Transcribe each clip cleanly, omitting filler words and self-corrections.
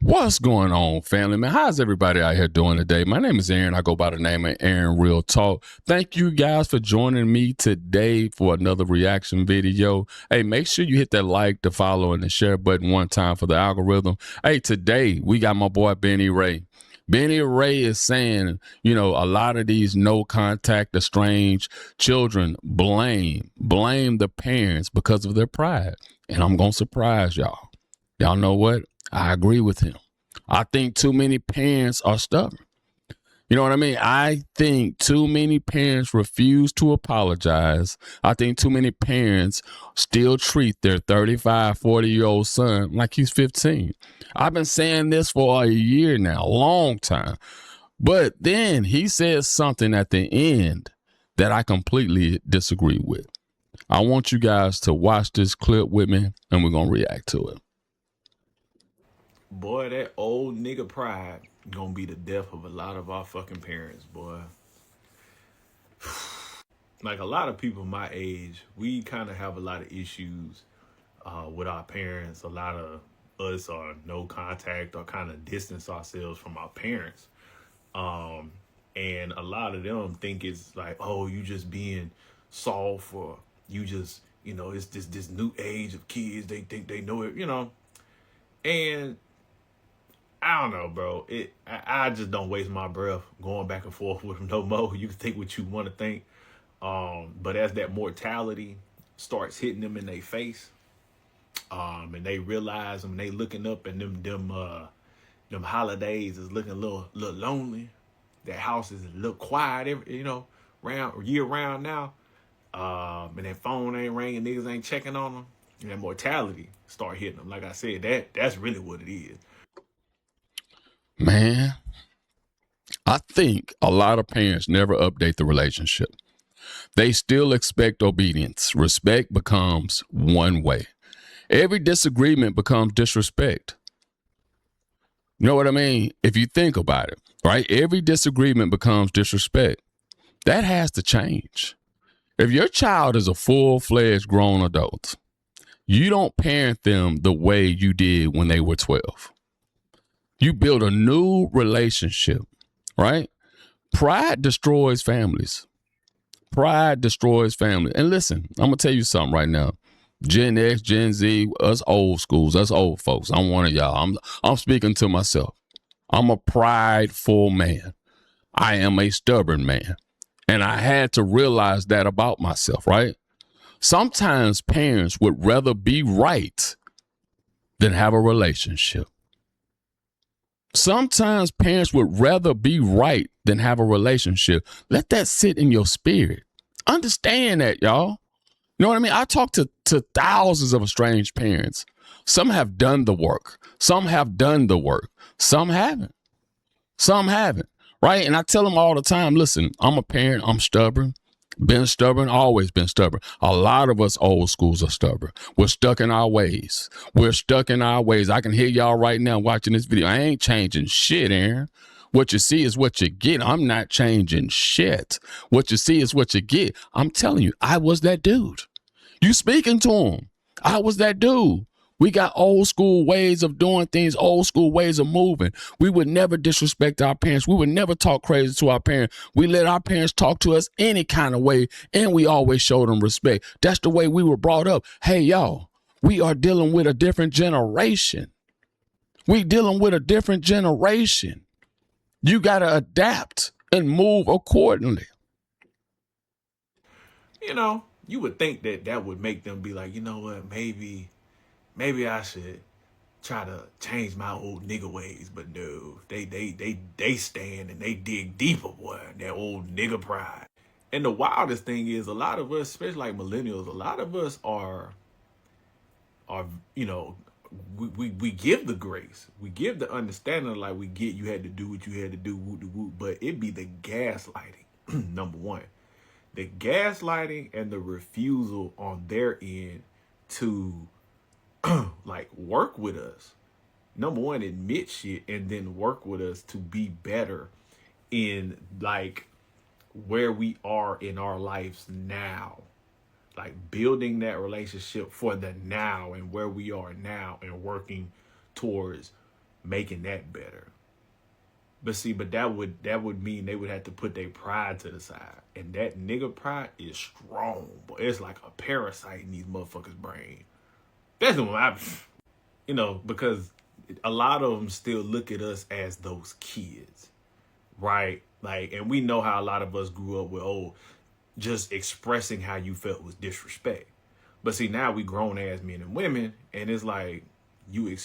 What's going on, family, man? How's everybody out here doing today? My name is Aaron. I go by the name of Aaron Real Talk. Thank you guys for joining me today for another reaction video. Hey, make sure you hit that like, the follow, and the share button one time for the algorithm. Hey, today we got my boy Benny Ray. Benny Ray is saying, a lot of these no contact, estranged children blame the parents because of their pride. And I'm going to surprise y'all. Y'all know what? I agree with him. I think too many parents are stubborn. You know what I mean? I think too many parents refuse to apologize. I think too many parents still treat their 35, 40-year-old son like he's 15. I've been saying this for a year now, a long time. But then he says something at the end that I completely disagree with. I want you guys to watch this clip with me, and we're going to react to it. Boy, that old nigga pride gonna be the death of a lot of our fucking parents, boy. Like a lot of people my age, we kind of have a lot of issues with our parents. A lot of us are no contact or kind of distance ourselves from our parents. And a lot of them think it's like, oh, you just being soft, or you just, it's this new age of kids. They think they know it, and I don't know, bro. I just don't waste my breath going back and forth with them no more. You can think what you want to think, but as that mortality starts hitting them in their face, and they realize when they looking up and them holidays is looking a little lonely. That house is a little quiet, year round now. And that phone ain't ringing, niggas ain't checking on them, and that mortality start hitting them. Like I said, that's really what it is. Man, I think a lot of parents never update the relationship. They still expect obedience. Respect becomes one way. Every disagreement becomes disrespect. You know what I mean? If you think about it, right? Every disagreement becomes disrespect. That has to change. If your child is a full-fledged grown adult, you don't parent them the way you did when they were 12. You build a new relationship, right? Pride destroys families. Pride destroys families. And listen, I'm going to tell you something right now. Gen X, Gen Z, us old schools, us old folks. I'm one of y'all. I'm speaking to myself. I'm a prideful man. I am a stubborn man. And I had to realize that about myself, right? Sometimes parents would rather be right than have a relationship. Sometimes parents would rather be right than have a relationship. Let that sit in your spirit. Understand that, y'all. You know what I mean? I talk to thousands of estranged parents. Some have done the work. Some have done the work. Some haven't. Some haven't, right? And I tell them all the time, listen, I'm a parent. I'm stubborn. Been stubborn, always been stubborn. A lot of us old schools are stubborn. We're stuck in our ways. We're stuck in our ways. I can hear y'all right now watching this video. I ain't changing shit, Aaron. What you see is what you get. I'm not changing shit. What you see is what you get. I'm telling you, I was that dude. You speaking to him. I was that dude. We got old school ways of doing things, old school ways of moving. We would never disrespect our parents. We would never talk crazy to our parents. We let our parents talk to us any kind of way, and we always showed them respect. That's the way we were brought up. Hey, y'all, we are dealing with a different generation. We dealing with a different generation. You got to adapt and move accordingly. You would think that would make them be like, you know what, maybe I should try to change my old nigga ways, but no, they stand and they dig deeper, boy, that old nigga pride. And the wildest thing is, a lot of us, especially like millennials, a lot of us are we give the grace, we give the understanding, like we get you had to do what you had to do, whoop de whoop, but it be the gaslighting. Number one, the gaslighting and the refusal on their end to like work with us. Number one, admit shit and then work with us to be better in like where we are in our lives now. Like building that relationship for the now and where we are now and working towards making that better. But see, but that would mean they would have to put their pride to the side. And that nigga pride is strong. But it's like a parasite in these motherfuckers' brain. That's the one because a lot of them still look at us as those kids. Right? Like, and we know how a lot of us grew up with, just expressing how you felt was disrespect. But see, now we grown ass men and women, and it's like you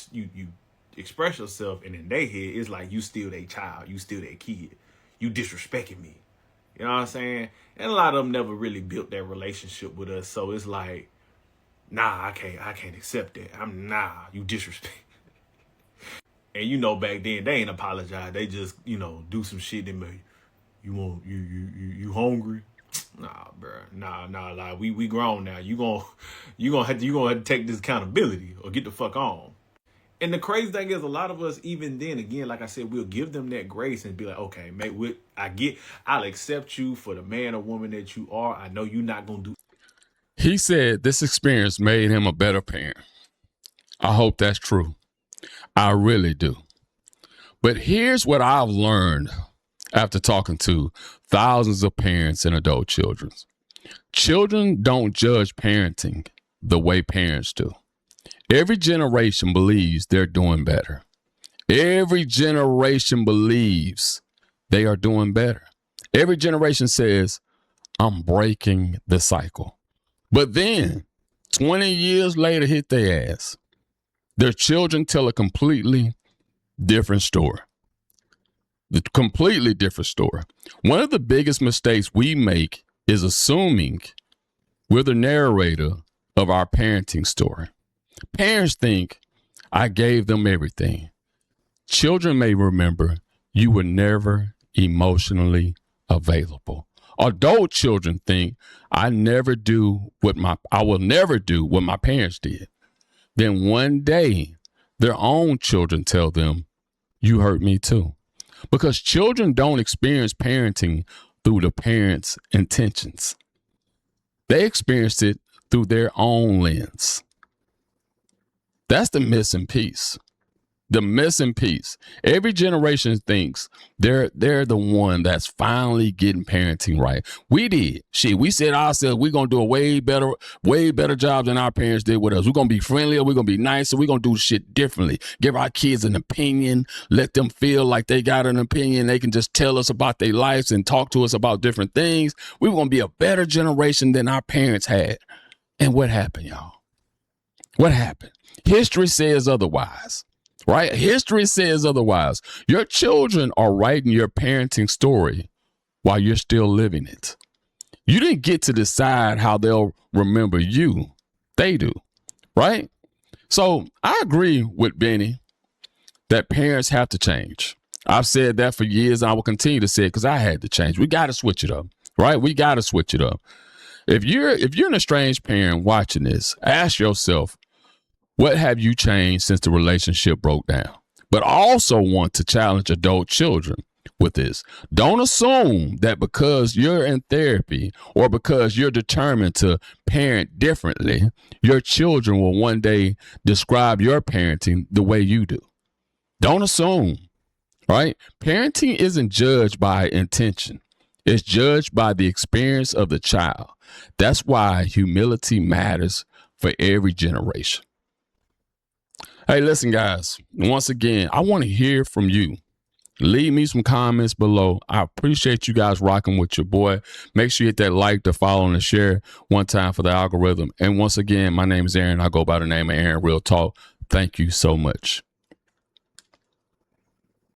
express yourself, and in their head, it's like you still their child, you still their kid, you disrespecting me. You know what I'm saying? And a lot of them never really built that relationship with us, so it's like, nah, I can't accept that. You disrespect. And back then they ain't apologize. They just do some shit that make you hungry. Nah, bro. Nah. Like we grown now. You gonna have to take this accountability or get the fuck on. And the crazy thing is, a lot of us, even then, again, like I said, we'll give them that grace and be like, okay, mate, I'll accept you for the man or woman that you are. I know you're not gonna do. He said this experience made him a better parent. I hope that's true. I really do. But here's what I've learned after talking to thousands of parents and adult children. Children don't judge parenting the way parents do. Every generation believes they're doing better. Every generation believes they are doing better. Every generation says, I'm breaking the cycle. But then 20 years later, hit their ass. Their children tell a completely different story. The completely different story. One of the biggest mistakes we make is assuming we're the narrator of our parenting story. Parents think, I gave them everything. Children may remember you were never emotionally available. Adult children think, I will never do what my parents did. Then one day, their own children tell them, you hurt me too. Because children don't experience parenting through the parents' intentions. They experience it through their own lens. That's the missing piece. The missing piece. Every generation thinks they're the one that's finally getting parenting right. We did. We said ourselves, we're going to do a way better job than our parents did with us. We're going to be friendlier. We're going to be nicer. We're going to do shit differently. Give our kids an opinion. Let them feel like they got an opinion. They can just tell us about their lives and talk to us about different things. We're going to be a better generation than our parents had. And what happened, y'all? What happened? History says otherwise. Right? History says otherwise. Your children are writing your parenting story while you're still living it. You didn't get to decide how they'll remember you. They do. Right? So I agree with Benny that parents have to change. I've said that for years, and I will continue to say it because I had to change. We got to switch it up. Right? We got to switch it up. If you're an estranged parent watching this, ask yourself, what have you changed since the relationship broke down? But I also want to challenge adult children with this. Don't assume that because you're in therapy or because you're determined to parent differently, your children will one day describe your parenting the way you do. Don't assume, right? Parenting isn't judged by intention. It's judged by the experience of the child. That's why humility matters for every generation. Hey, listen, guys, once again, I want to hear from you. Leave me some comments below. I appreciate you guys rocking with your boy. Make sure you hit that like, the follow, and the share one time for the algorithm. And once again, my name is Aaron. I go by the name of Aaron Real Talk. Thank you so much.